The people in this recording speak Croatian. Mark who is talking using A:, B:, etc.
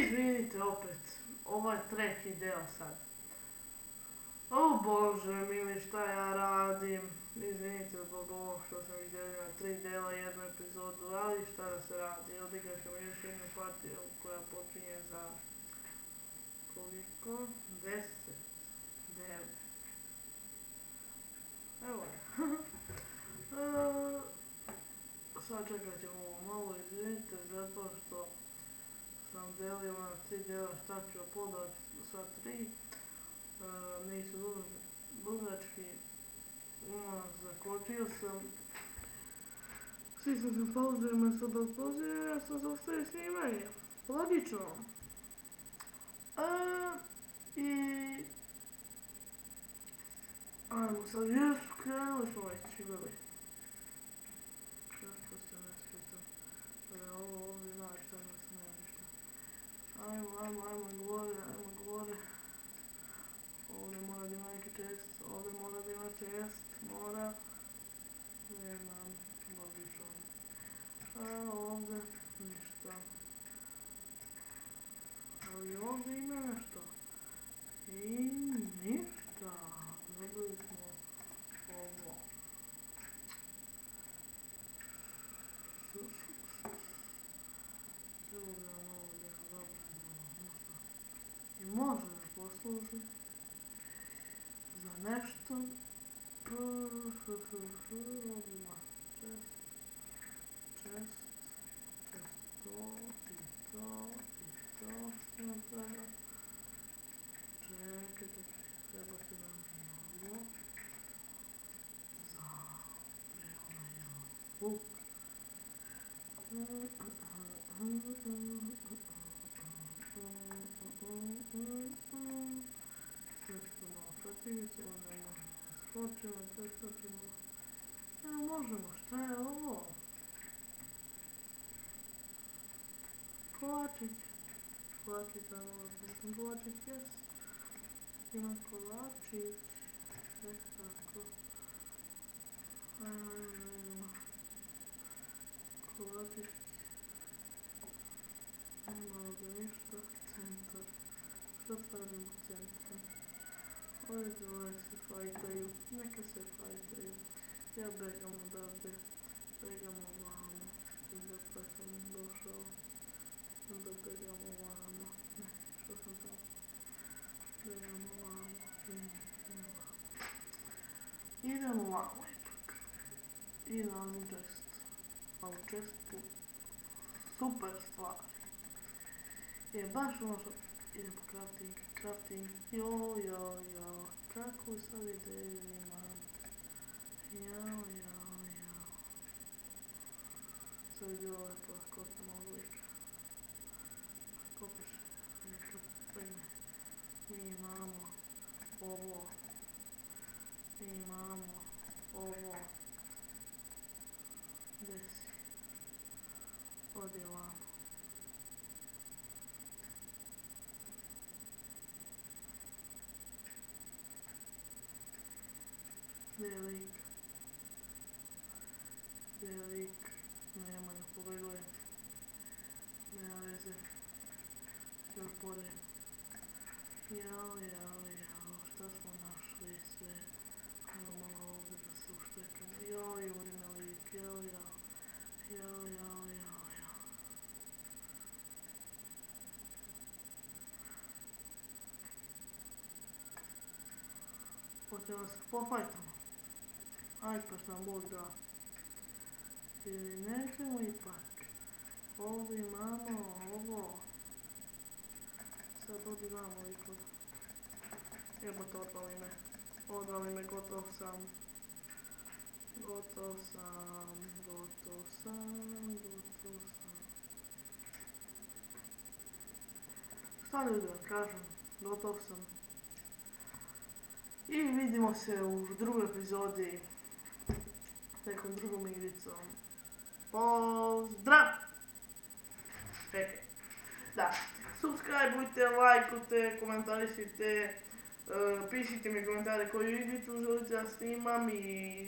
A: Izvinite opet, ovo je treći deo sad. O Bože mili, šta ja radim? Izvinite zbog ovog što sam izdelio na 3 dela jednu epizodu, ali šta da se radi? Odigrat ćemo još jednu partiju koja počinje za koliko? 10, 9. Evo je. Sad čekat ćemo ovo malo, izvinite, zato što sam delio na 3 dela šta ću uploadati sva 3. Nisu dugački, zakočio sam. Svi sam se pauzio, me sad odpozio, ja sam zaustavio snimanje. Logično. I... ajmo sad, krenuli smo već, gledaj. Kako se ne svijetam. Ovo ovdje znaš šta ne smijem ništa. Ajmo gore. Ovdje mora da ima neki čest, mora. Nemam, logično. Ovdje, ništa. Ali ovdje ima nešto. I ništa. Dobili smo ovo. Evo ga ovo deo, dobro. I može da posluži za nešto. Ovdje čest, to, što nam treba. Čekajte, treba ti nam i ovo. Za onaj luk. Nešto malo pretignicu, ovdje malo skočimo. Evo možemo, šta je ovo? Kolačić, jes. Ima kolačić. Tako. Kolačić. Malo da ništa. Centar. Što tražimo centar? Ovi dvoje se fajtaju. Neka se fajtaju. Ja begam odavde. Begam ovamo. Zato sam došao. Onda begam ovamo. Ne, što sam tamo? Begam ovamo. Idem ovamo ipak. I nalazim čest. A u čestu super stvari. Je baš ono što... idem po crafting. Jo. Kakvu sad ideju imam. Jo. Sad je bilo lepo da skočem ovog lika. Kopiš, neka pregne. Mi imamo ovo. Desi. Odi ovamo. Gdje je lik? Nema ga, pobegao je. Nema veze. Još bolje. Jao, šta smo našli sve. Ajmo malo ovdje da se uštekamo. Joj, uri me lik, jao. Hoćemo da se pofajtamo. Ajde pa što nam Bog da. Ili nećemo ipak. Ovdje imamo ovo. Sad odi vamo liko. Jebote, odvali me, gotov sam. Šta ljudi vam kažem, gotov sam. I vidimo se u drugoj epizodi nekom drugom igricom. Pozdrav! Čekaj. Da, subscribeujte, lajkujte, komentarisite, pišite mi komentare koju igricu želite da snimam i